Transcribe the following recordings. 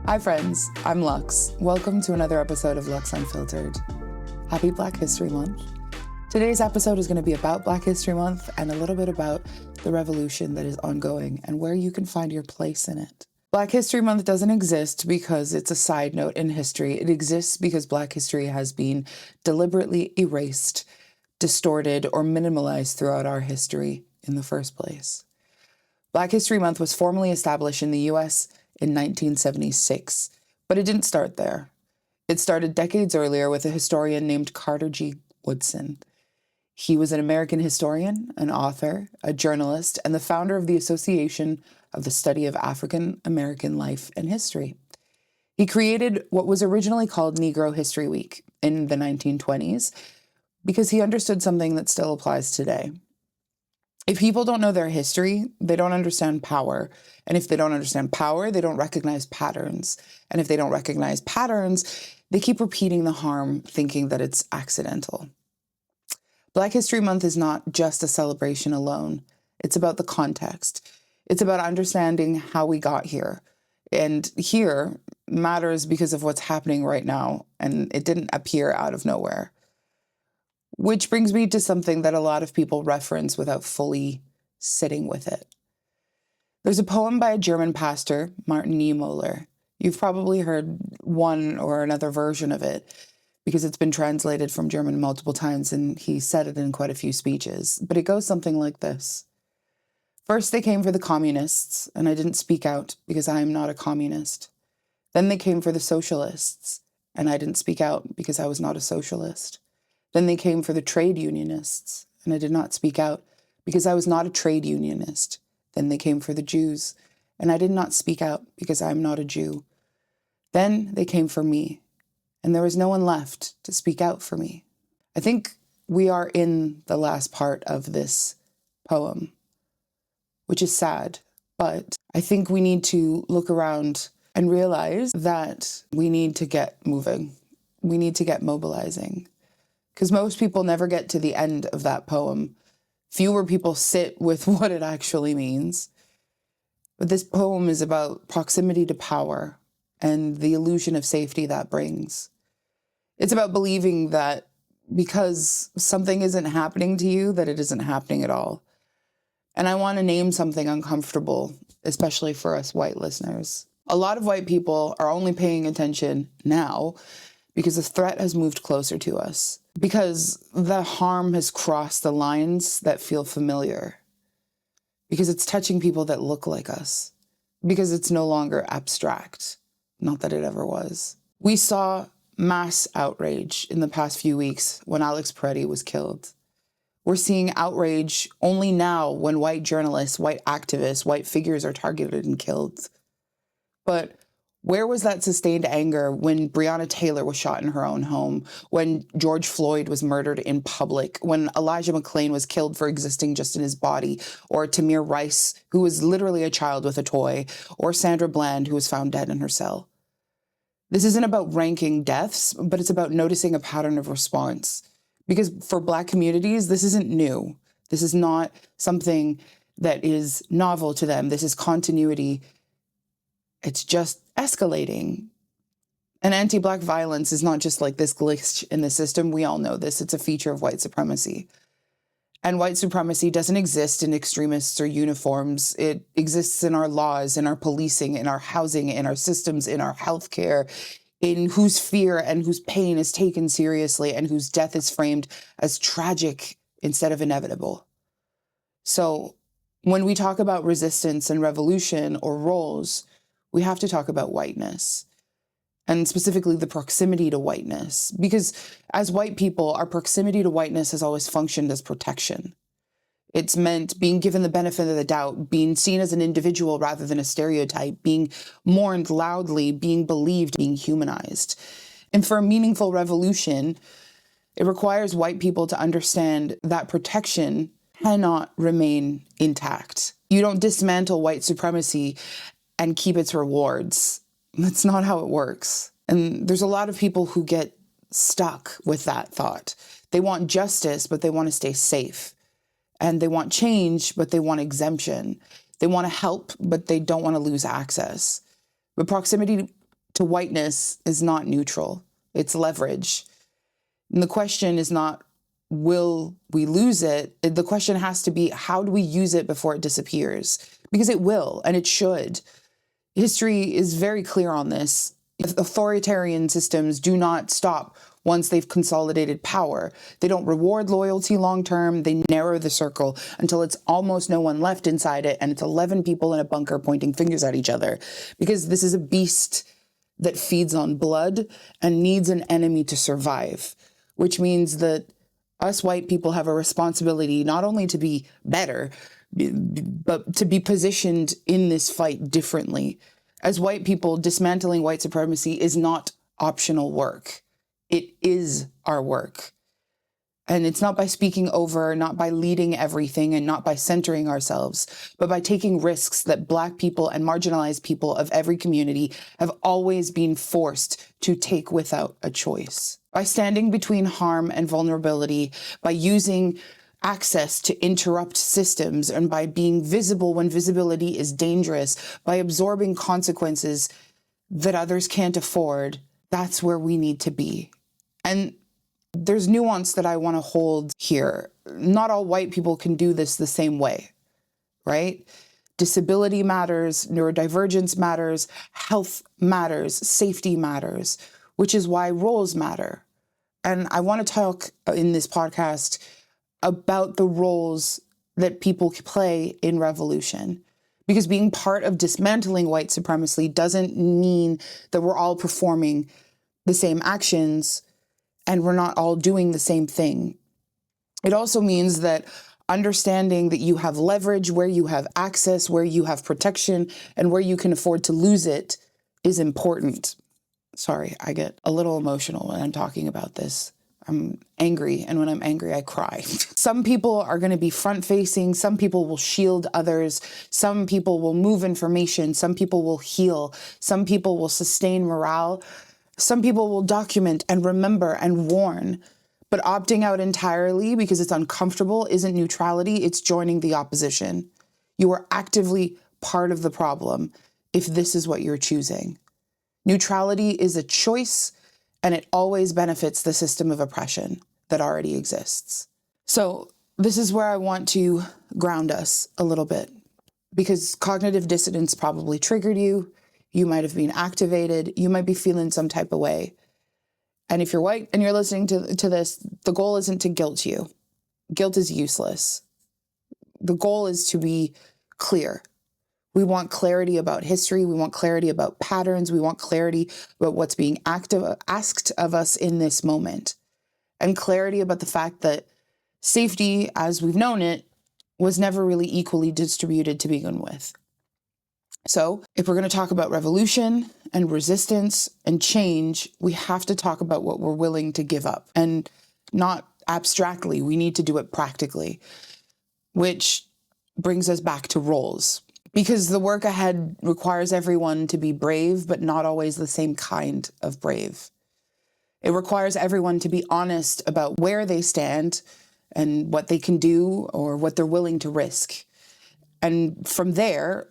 Hi friends, I'm Lux. Welcome to another episode of Lux Unfiltered. Happy Black History Month. Today's episode is going to be about Black History Month and a little bit about the revolution that is ongoing and where you can find your place in it. Black History Month doesn't exist because it's a side note in history. It exists because Black history has been deliberately erased, distorted, or minimalized throughout our history in the first place. Black History Month was formally established in the US in 1976, but it didn't start there. It started decades earlier with a historian named Carter G. Woodson. He was an American historian, an author, a journalist, and the founder of the Association of the Study of African American Life and History. He created what was originally called Negro History Week in the 1920s because he understood something that still applies today. If people don't know their history, they don't understand power. And if they don't understand power, they don't recognize patterns. And if they don't recognize patterns, they keep repeating the harm, thinking that it's accidental. Black History Month is not just a celebration alone. It's about the context. It's about understanding how we got here. And here matters because of what's happening right now. And it didn't appear out of nowhere. Which brings me to something that a lot of people reference without fully sitting with it. There's a poem by a German pastor, Martin Niemöller. You've probably heard one or another version of it because it's been translated from German multiple times and he said it in quite a few speeches. But it goes something like this. First, they came for the communists, and I didn't speak out because I am not a communist. Then they came for the socialists, and I didn't speak out because I was not a socialist. Then they came for the trade unionists, and I did not speak out because I was not a trade unionist. Then they came for the Jews, and I did not speak out because I am not a Jew. Then they came for me, and there was no one left to speak out for me. I think we are in the last part of this poem, which is sad, but I think we need to look around and realize that we need to get moving. We need to get mobilizing. Because most people never get to the end of that poem. Fewer people sit with what it actually means. But this poem is about proximity to power and the illusion of safety that brings. It's about believing that because something isn't happening to you, that it isn't happening at all. And I want to name something uncomfortable, especially for us white listeners. A lot of white people are only paying attention now because the threat has moved closer to us. Because the harm has crossed the lines that feel familiar. Because it's touching people that look like us. Because it's no longer abstract. Not that it ever was. We saw mass outrage in the past few weeks when Alex Peretti was killed. We're seeing outrage only now when white journalists, white activists, white figures are targeted and killed. But where was that sustained anger when Breonna Taylor was shot in her own home, when George Floyd was murdered in public, when Elijah McClain was killed for existing just in his body, or Tamir Rice, who was literally a child with a toy, or Sandra Bland, who was found dead in her cell? This isn't about ranking deaths, but it's about noticing a pattern of response. Because for Black communities, this isn't new. This is not something that is novel to them. This is continuity. It's just escalating. And anti-Black violence is not just like this glitch in the system. We all know this. It's a feature of white supremacy. And white supremacy doesn't exist in extremists or uniforms. It exists in our laws, in our policing, in our housing, in our systems, in our healthcare, in whose fear and whose pain is taken seriously and whose death is framed as tragic instead of inevitable. So when we talk about resistance and revolution or roles, we have to talk about whiteness, and specifically the proximity to whiteness, because as white people, our proximity to whiteness has always functioned as protection. It's meant being given the benefit of the doubt, being seen as an individual rather than a stereotype, being mourned loudly, being believed, being humanized. And for a meaningful revolution, it requires white people to understand that protection cannot remain intact. You don't dismantle white supremacy and keep its rewards. That's not how it works. And there's a lot of people who get stuck with that thought. They want justice, but they want to stay safe. And they want change, but they want exemption. They want to help, but they don't want to lose access. But proximity to whiteness is not neutral. It's leverage. And the question is not, will we lose it? The question has to be, how do we use it before it disappears? Because it will, and it should. History is very clear on this. Authoritarian systems do not stop once they've consolidated power. They don't reward loyalty long-term. They narrow the circle until it's almost no one left inside it, and it's 11 people in a bunker pointing fingers at each other. Because this is a beast that feeds on blood and needs an enemy to survive, which means that us white people have a responsibility not only to be better, but to be positioned in this fight differently. As white people, dismantling white supremacy is not optional work. It is our work. And it's not by speaking over, not by leading everything, and not by centering ourselves, but by taking risks that Black people and marginalized people of every community have always been forced to take without a choice. By standing between harm and vulnerability, by using access to interrupt systems, and by being visible when visibility is dangerous, by absorbing consequences that others can't afford, that's where we need to be. And there's nuance that I want to hold here. Not all white people can do this the same way, right? Disability matters, neurodivergence matters, health matters, safety matters, which is why roles matter. And I want to talk in this podcast about the roles that people play in revolution. Because being part of dismantling white supremacy doesn't mean that we're all performing the same actions and we're not all doing the same thing. It also means that understanding that you have leverage, where you have access, where you have protection, and where you can afford to lose it is important. Sorry, I get a little emotional when I'm talking about this. I'm angry, and when I'm angry, I cry. Some people are going to be front-facing. Some people will shield others. Some people will move information. Some people will heal. Some people will sustain morale. Some people will document and remember and warn. But opting out entirely because it's uncomfortable isn't neutrality, it's joining the opposition. You are actively part of the problem if this is what you're choosing. Neutrality is a choice, and it always benefits the system of oppression that already exists. So this is where I want to ground us a little bit, because cognitive dissonance probably triggered you. You might have been activated. You might be feeling some type of way. And if you're white and you're listening to this, the goal isn't to guilt you. Guilt is useless. The goal is to be clear. We want clarity about history. We want clarity about patterns. We want clarity about what's being asked of us in this moment. And clarity about the fact that safety, as we've known it, was never really equally distributed to begin with. So if we're going to talk about revolution and resistance and change, we have to talk about what we're willing to give up, and not abstractly. We need to do it practically, which brings us back to roles. Because the work ahead requires everyone to be brave, but not always the same kind of brave. It requires everyone to be honest about where they stand and what they can do or what they're willing to risk. And from there,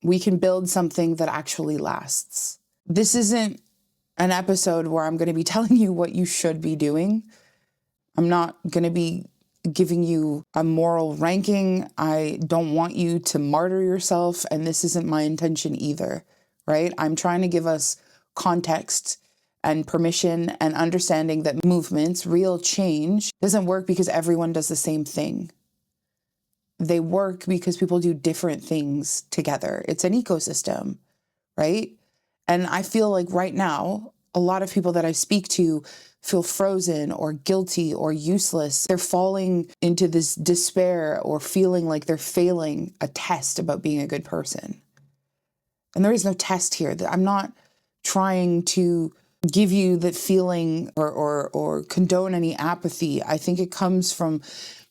we can build something that actually lasts. This isn't an episode where I'm going to be telling you what you should be doing. I'm not going to be giving you a moral ranking. I don't want you to martyr yourself, and this isn't my intention either, right? I'm trying to give us context and permission and understanding that movements, real change, doesn't work because everyone does the same thing. They work because people do different things together. It's an ecosystem, right? And I feel like right now, a lot of people that I speak to feel frozen or guilty or useless. They're falling into this despair or feeling like they're failing a test about being a good person. And there is no test here. I'm not trying to give you that feeling or condone any apathy. I think it comes from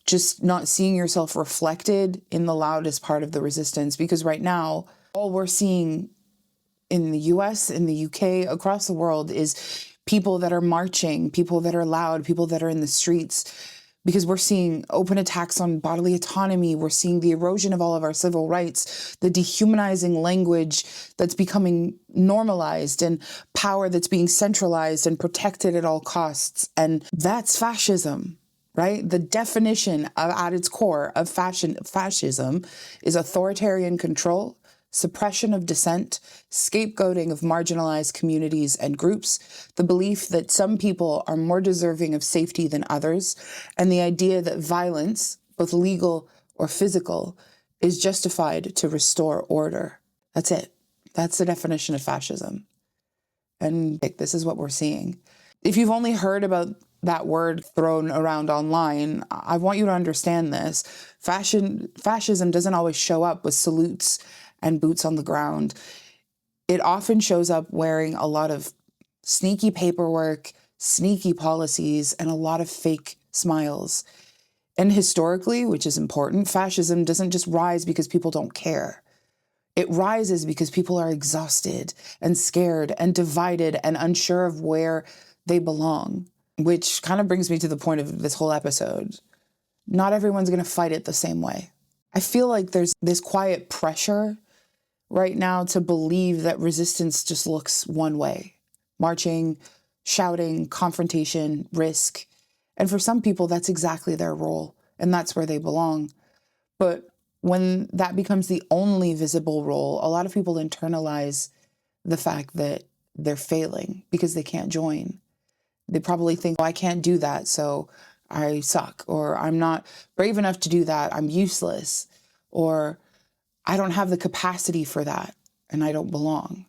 just not seeing yourself reflected in the loudest part of the resistance. Because right now, all we're seeing in the US, in the UK, across the world is people that are marching, people that are loud, people that are in the streets, because we're seeing open attacks on bodily autonomy. We're seeing the erosion of all of our civil rights, the dehumanizing language that's becoming normalized, and power that's being centralized and protected at all costs. And that's fascism, right? The definition at its core of fascism is authoritarian control, suppression of dissent, scapegoating of marginalized communities and groups, the belief that some people are more deserving of safety than others, and the idea that violence, both legal or physical, is justified to restore order. That's it. That's the definition of fascism. And this is what we're seeing. If you've only heard about that word thrown around online, I want you to understand this. Fascism doesn't always show up with salutes and boots on the ground. It often shows up wearing a lot of sneaky paperwork, sneaky policies, and a lot of fake smiles. And historically, which is important, fascism doesn't just rise because people don't care. It rises because people are exhausted and scared and divided and unsure of where they belong, which kind of brings me to the point of this whole episode. Not everyone's going to fight it the same way. I feel like there's this quiet pressure right now to believe that resistance just looks one way: marching, shouting, confrontation, risk. And for some people, that's exactly their role, and that's where they belong. But when that becomes the only visible role, a lot of people internalize the fact that they're failing because they can't join. They probably think, oh, I can't do that, so I suck, or I'm not brave enough to do that, I'm useless, or I don't have the capacity for that, and I don't belong.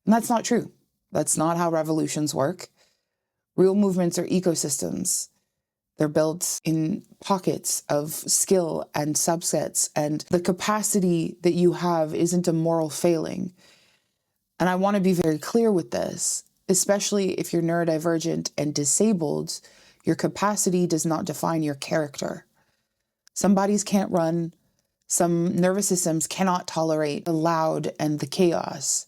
And that's not true. That's not how revolutions work. Real movements are ecosystems. They're built in pockets of skill and subsets, and the capacity that you have isn't a moral failing. And I want to be very clear with this, especially if you're neurodivergent and disabled. Your capacity does not define your character. Some bodies can't run. Some nervous systems cannot tolerate the loud and the chaos.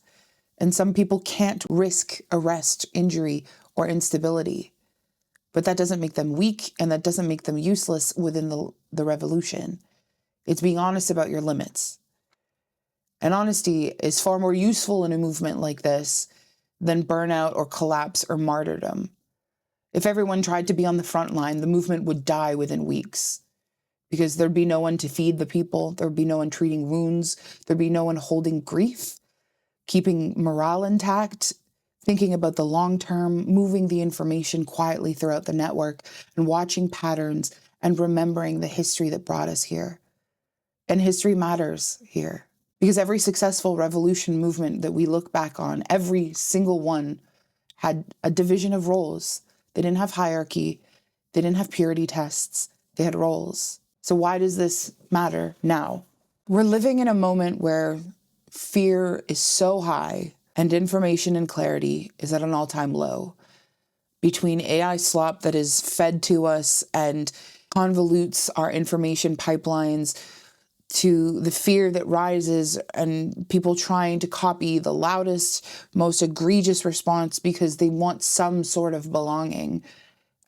And some people can't risk arrest, injury, or instability. But that doesn't make them weak, and that doesn't make them useless within the revolution. It's being honest about your limits. And honesty is far more useful in a movement like this than burnout or collapse or martyrdom. If everyone tried to be on the front line, the movement would die within weeks, because there'd be no one to feed the people, there'd be no one treating wounds, there'd be no one holding grief, keeping morale intact, thinking about the long term, moving the information quietly throughout the network, and watching patterns and remembering the history that brought us here. And history matters here, because every successful revolution movement that we look back on, every single one had a division of roles. They didn't have hierarchy. They didn't have purity tests. They had roles. So why does this matter now? We're living in a moment where fear is so high and information and clarity is at an all-time low. Between AI slop that is fed to us and convolutes our information pipelines, to the fear that rises and people trying to copy the loudest, most egregious response because they want some sort of belonging,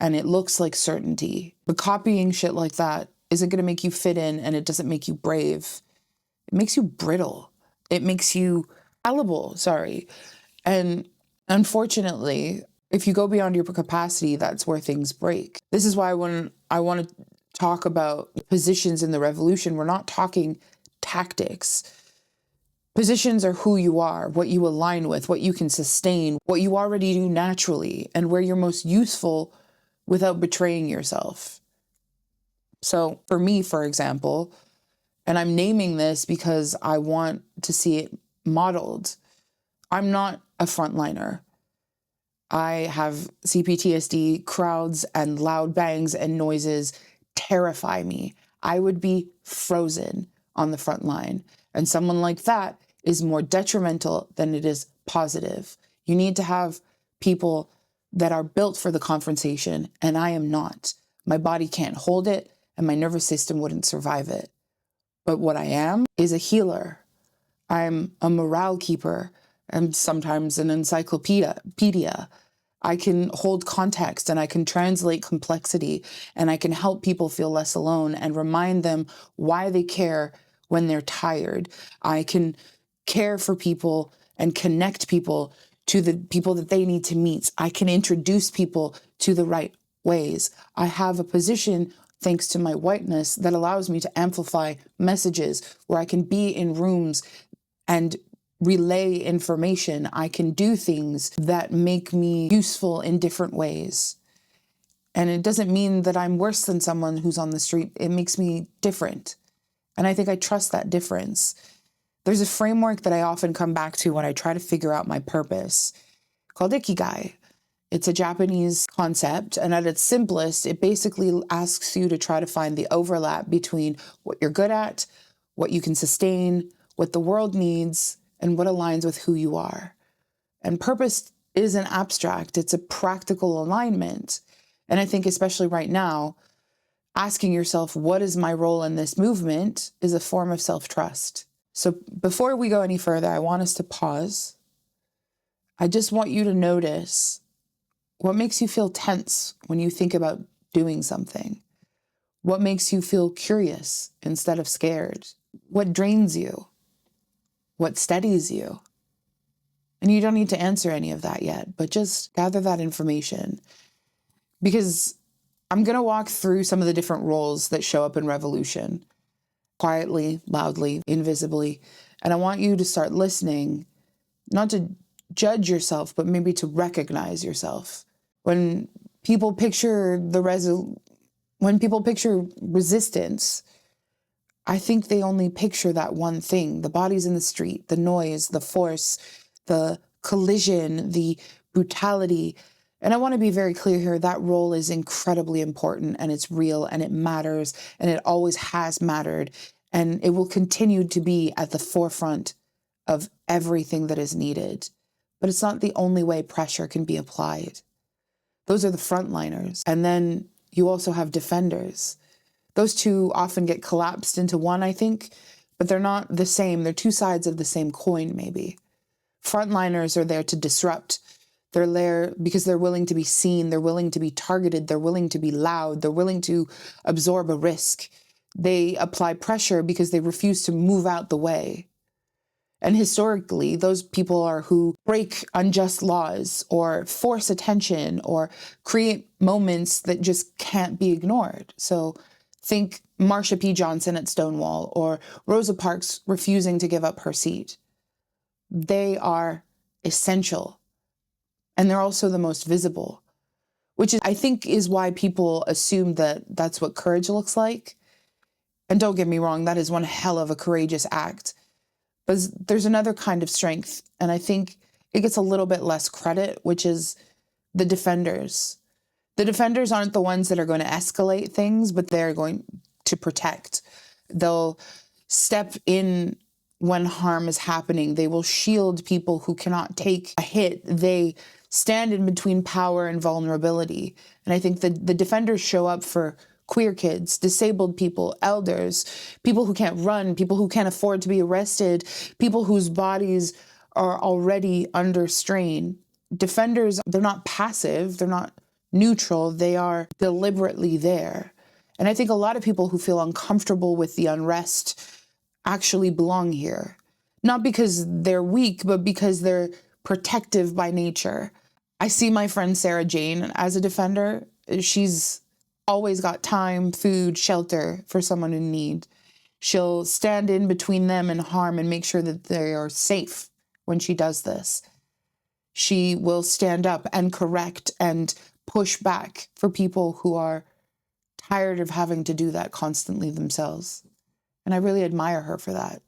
and it looks like certainty. But copying shit like that isn't going to make you fit in, and it doesn't make you brave. It makes you brittle. It makes you fallible, And unfortunately, if you go beyond your capacity, that's where things break. This is why when I want to talk about positions in the revolution, we're not talking tactics. Positions are who you are, what you align with, what you can sustain, what you already do naturally, and where you're most useful without betraying yourself. So for me, for example, and I'm naming this because I want to see it modeled, I'm not a frontliner. I have CPTSD. Crowds and loud bangs and noises terrify me. I would be frozen on the front line. And someone like that is more detrimental than it is positive. You need to have people that are built for the confrontation, and I am not. My body can't hold it, and my nervous system wouldn't survive it. But what I am is a healer. I'm a morale keeper. I'm sometimes an encyclopedia. I can hold context and I can translate complexity and I can help people feel less alone and remind them why they care when they're tired. I can care for people and connect people to the people that they need to meet. I can introduce people to the right ways. I have a position, thanks to my whiteness, that allows me to amplify messages, where I can be in rooms and relay information. I can do things that make me useful in different ways. And it doesn't mean that I'm worse than someone who's on the street. It makes me different. And I think I trust that difference. There's a framework that I often come back to when I try to figure out my purpose called Ikigai. It's a Japanese concept, and at its simplest, it basically asks you to try to find the overlap between what you're good at, what you can sustain, what the world needs, and what aligns with who you are. And purpose isn't abstract, it's a practical alignment. And I think especially right now, asking yourself, what is my role in this movement, is a form of self-trust. So before we go any further, I want us to pause. I just want you to notice what makes you feel tense when you think about doing something. What makes you feel curious instead of scared? What drains you? What steadies you? And you don't need to answer any of that yet, but just gather that information. Because I'm going to walk through some of the different roles that show up in revolution, quietly, loudly, invisibly. And I want you to start listening, not to judge yourself, but maybe to recognize yourself. When people picture resistance, I think they only picture that one thing: the bodies in the street, the noise, the force, the collision, the brutality. And I want to be very clear here, that role is incredibly important, and it's real, and it matters, and it always has mattered, and it will continue to be at the forefront of everything that is needed. But it's not the only way pressure can be applied. Those are the frontliners. And then you also have defenders. Those two often get collapsed into one, I think, but they're not the same. They're two sides of the same coin, maybe. Frontliners are there to disrupt. They're there because they're willing to be seen. They're willing to be targeted. They're willing to be loud. They're willing to absorb a risk. They apply pressure because they refuse to move out the way. And historically, those people are who break unjust laws or force attention or create moments that just can't be ignored. So think Marsha P. Johnson at Stonewall, or Rosa Parks refusing to give up her seat. They are essential. And they're also the most visible, which is, I think, is why people assume that that's what courage looks like. And don't get me wrong, that is one hell of a courageous act. But there's another kind of strength, and I think it gets a little bit less credit, which is the defenders. The defenders aren't the ones that are going to escalate things, but they're going to protect. They'll step in when harm is happening. They will shield people who cannot take a hit. They stand in between power and vulnerability. And I think the defenders show up for queer kids, disabled people, elders, people who can't run, people who can't afford to be arrested, people whose bodies are already under strain. Defenders, they're not passive, they're not neutral, they are deliberately there. And I think a lot of people who feel uncomfortable with the unrest actually belong here. Not because they're weak, but because they're protective by nature. I see my friend Sarah Jane as a defender. She's always got time, food, shelter for someone in need. She'll stand in between them and harm and make sure that they are safe when she does this. She will stand up and correct and push back for people who are tired of having to do that constantly themselves. And I really admire her for that.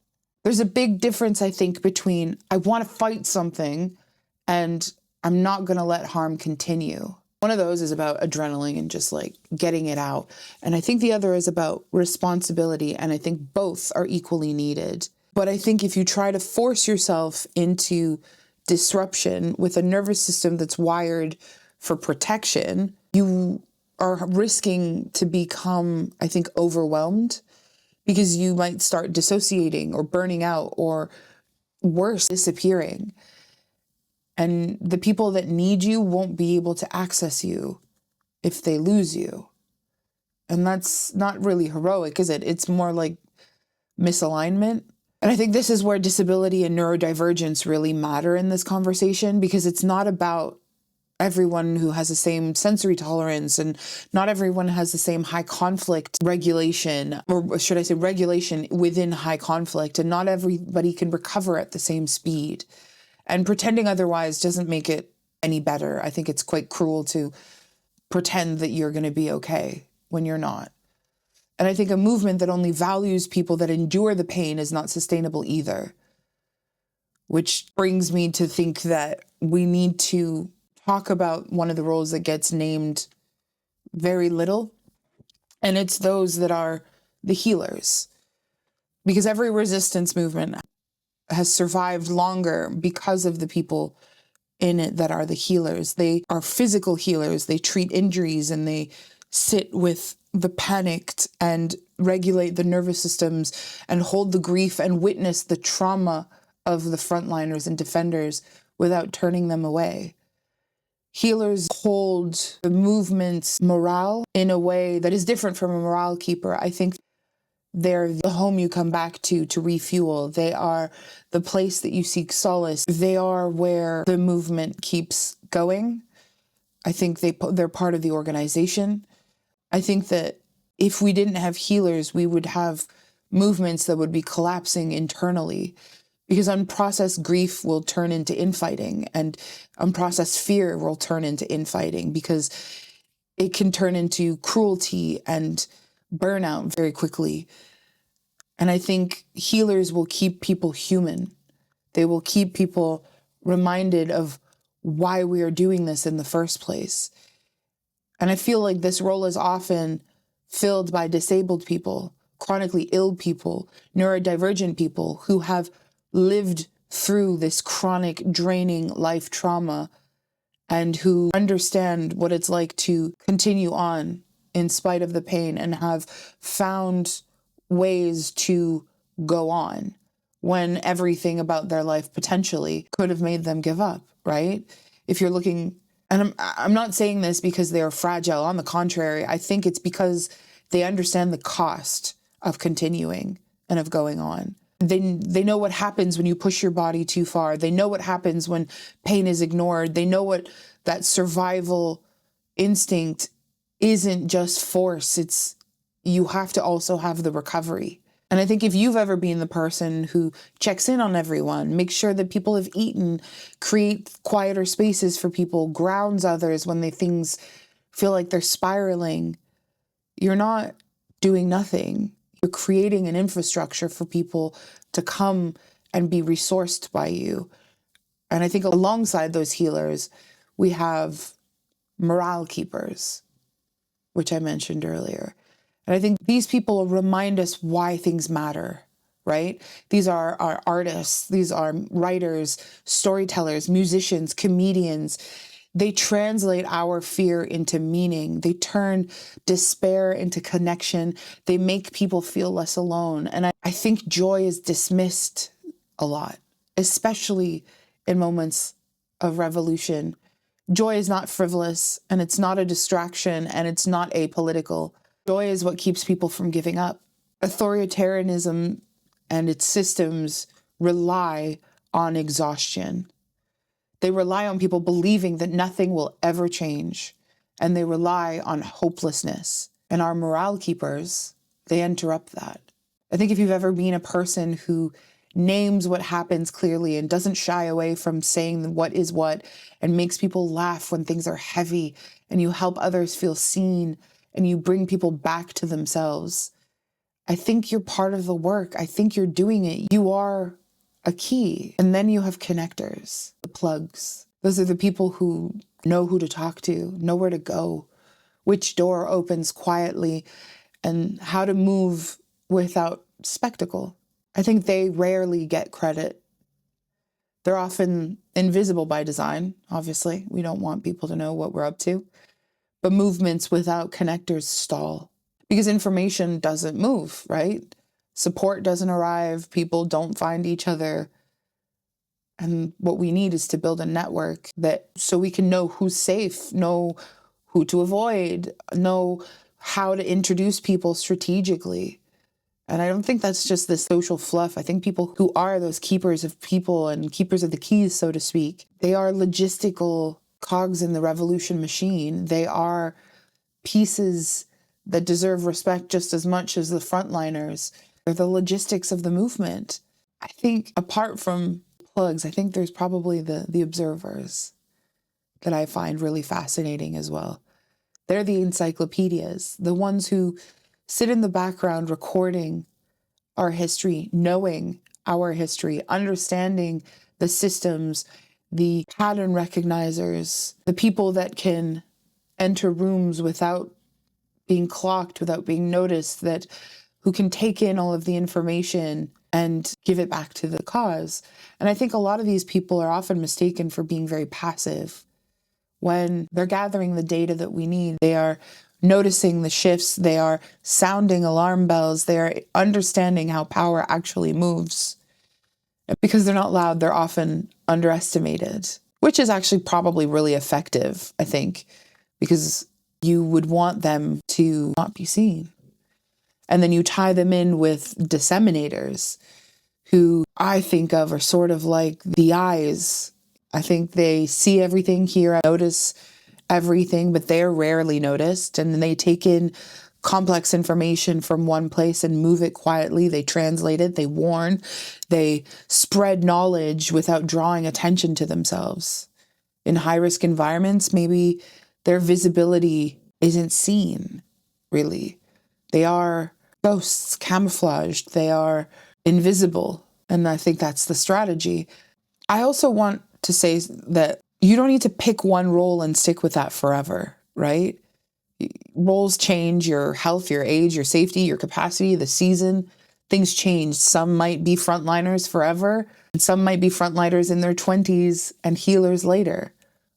There's a big difference, I think, between I want to fight something and I'm not going to let harm continue. One of those is about adrenaline and just like getting it out. And I think the other is about responsibility. And I think both are equally needed. But I think if you try to force yourself into disruption with a nervous system that's wired for protection, you are risking to become, I think, overwhelmed, because you might start dissociating or burning out or worse, disappearing. And the people that need you won't be able to access you if they lose you. And that's not really heroic, is it? It's more like misalignment. And I think this is where disability and neurodivergence really matter in this conversation, because it's not about everyone who has the same sensory tolerance, and not everyone has the same high conflict regulation, or should I say regulation within high conflict, and not everybody can recover at the same speed. And pretending otherwise doesn't make it any better. I think it's quite cruel to pretend that you're going to be okay when you're not. And I think a movement that only values people that endure the pain is not sustainable either. Which brings me to think that we need to talk about one of the roles that gets named very little, and it's those that are the healers. Because every resistance movement has survived longer because of the people in it that are the healers. They are physical healers. They treat injuries and they sit with the panicked and regulate the nervous systems and hold the grief and witness the trauma of the frontliners and defenders without turning them away. Healers hold the movement's morale in a way that is different from a morale keeper. I think they're the home you come back to refuel. They are the place that you seek solace. They are where the movement keeps going. I think they're part of the organization. I think that if we didn't have healers, we would have movements that would be collapsing internally, because unprocessed grief will turn into infighting, and unprocessed fear will turn into infighting, because it can turn into cruelty and burnout very quickly. And I think healers will keep people human. They will keep people reminded of why we are doing this in the first place. And I feel like this role is often filled by disabled people, chronically ill people, neurodivergent people who have lived through this chronic, draining life trauma, and who understand what it's like to continue on in spite of the pain and have found ways to go on when everything about their life potentially could have made them give up, right? If you're looking, and I'm not saying this because they're fragile. On the contrary, I think it's because they understand the cost of continuing and of going on. They know what happens when you push your body too far. They know what happens when pain is ignored. They know what that survival instinct isn't just force. It's you have to also have the recovery. And I think if you've ever been the person who checks in on everyone, makes sure that people have eaten, create quieter spaces for people, grounds others when things feel like they're spiraling, you're not doing nothing. You're creating an infrastructure for people to come and be resourced by you. And I think alongside those healers, we have morale keepers, which I mentioned earlier. And I think these people remind us why things matter, right? These are our artists. These are writers, storytellers, musicians, comedians. They translate our fear into meaning. They turn despair into connection. They make people feel less alone. And I think joy is dismissed a lot, especially in moments of revolution. Joy is not frivolous, and it's not a distraction, and it's not apolitical. Joy is what keeps people from giving up. Authoritarianism and its systems rely on exhaustion. They rely on people believing that nothing will ever change, and they rely on hopelessness. And our morale keepers, they interrupt that. I think if you've ever been a person who names what happens clearly and doesn't shy away from saying what is what, and makes people laugh when things are heavy, and you help others feel seen, and you bring people back to themselves, I think you're part of the work. I think you're doing it. You are a key. And then you have connectors, the plugs. Those are the people who know who to talk to, know where to go, which door opens quietly, and how to move without spectacle. I think they rarely get credit. They're often invisible by design, obviously. We don't want people to know what we're up to. But movements without connectors stall because information doesn't move, right? Support doesn't arrive. People don't find each other. And what we need is to build a network that so we can know who's safe, know who to avoid, know how to introduce people strategically. And I don't think that's just this social fluff. I think people who are those keepers of people and keepers of the keys, so to speak, they are logistical cogs in the revolution machine. They are pieces that deserve respect just as much as the frontliners. They're the logistics of the movement. I think apart from plugs, I think there's probably the observers that I find really fascinating as well. They're the encyclopedias, the ones who sit in the background recording our history, knowing our history, understanding the systems, the pattern recognizers, the people that can enter rooms without being clocked, without being noticed, that who can take in all of the information and give it back to the cause. And I think a lot of these people are often mistaken for being very passive. When they're gathering the data that we need, they are noticing the shifts, they are sounding alarm bells, they are understanding how power actually moves. And because they're not loud, they're often underestimated, which is actually probably really effective, I think, because you would want them to not be seen. And then you tie them in with disseminators who I think of are sort of like the eyes. I think they see everything, hear, notice everything, but they're rarely noticed. And they take in complex information from one place and move it quietly. They translate it, they warn, they spread knowledge without drawing attention to themselves. In high-risk environments, maybe their visibility isn't seen, really. They are ghosts, camouflaged, they are invisible. And I think that's the strategy. I also want to say that you don't need to pick one role and stick with that forever, right? Roles change, your health, your age, your safety, your capacity, the season, things change. Some might be frontliners forever, and some might be frontliners in their 20s and healers later.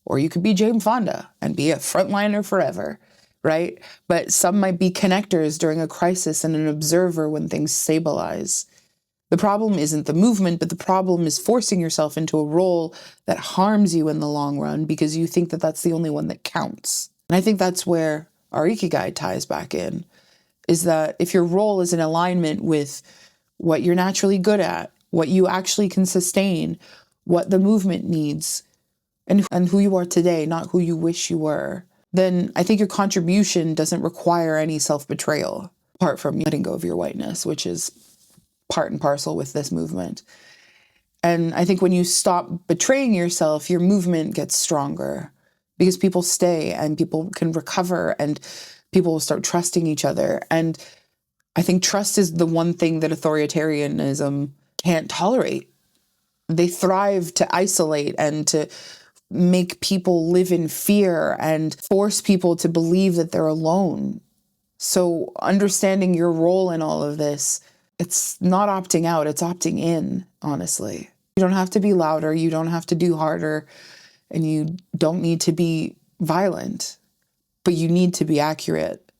Or you could be Jane Fonda and be a frontliner forever, right? But some might be connectors during a crisis and an observer when things stabilize. The problem isn't the movement, but the problem is forcing yourself into a role that harms you in the long run because you think that that's the only one that counts. And I think that's where our Ikigai ties back in, is that if your role is in alignment with what you're naturally good at, what you actually can sustain, what the movement needs, and who you are today, not who you wish you were, then I think your contribution doesn't require any self-betrayal, apart from letting go of your whiteness, which is part and parcel with this movement. And I think when you stop betraying yourself, your movement gets stronger because people stay and people can recover and people will start trusting each other. And I think trust is the one thing that authoritarianism can't tolerate. They thrive to isolate and to make people live in fear and force people to believe that they're alone. So understanding your role in all of this, it's not opting out, it's opting in, honestly. You don't have to be louder, you don't have to do harder, and you don't need to be violent, but you need to be accurate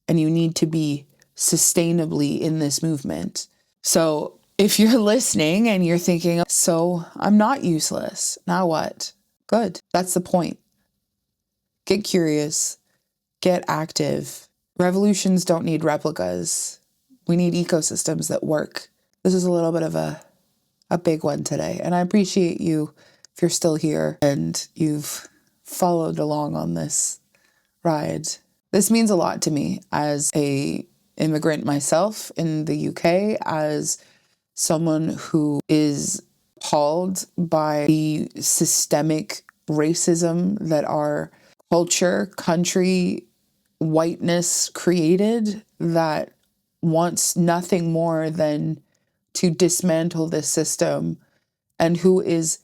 and you need to be sustainably in this movement. So if you're listening and you're thinking, so I'm not useless, now what? Good. That's the point. Get curious, get active. Revolutions don't need replicas. We need ecosystems that work. This is a little bit of a big one today. And I appreciate you if you're still here and you've followed along on this ride. This means a lot to me as an immigrant myself in the UK, as someone who is appalled by the systemic racism that our culture, country, whiteness created, that wants nothing more than to dismantle this system, and who is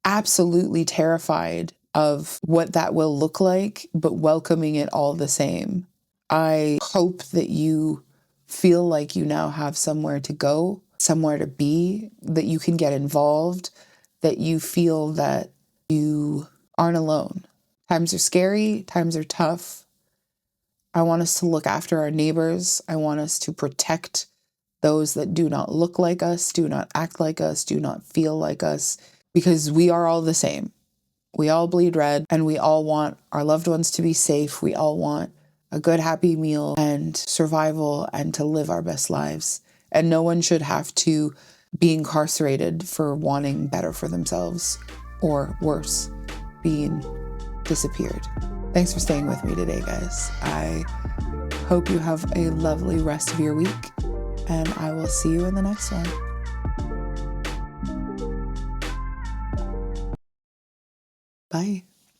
absolutely terrified of what that will look like, but welcoming it all the same. I hope that you feel like you now have somewhere to go, somewhere to be, that you can get involved, that you feel that you aren't alone. Times are scary, times are tough. I want us to look after our neighbors. I want us to protect those that do not look like us, do not act like us, do not feel like us, because we are all the same. We all bleed red and we all want our loved ones to be safe. We all want a good, happy meal and survival and to live our best lives. And no one should have to be incarcerated for wanting better for themselves, or worse, being disappeared. Thanks for staying with me today, guys. I hope you have a lovely rest of your week, and I will see you in the next one. Bye.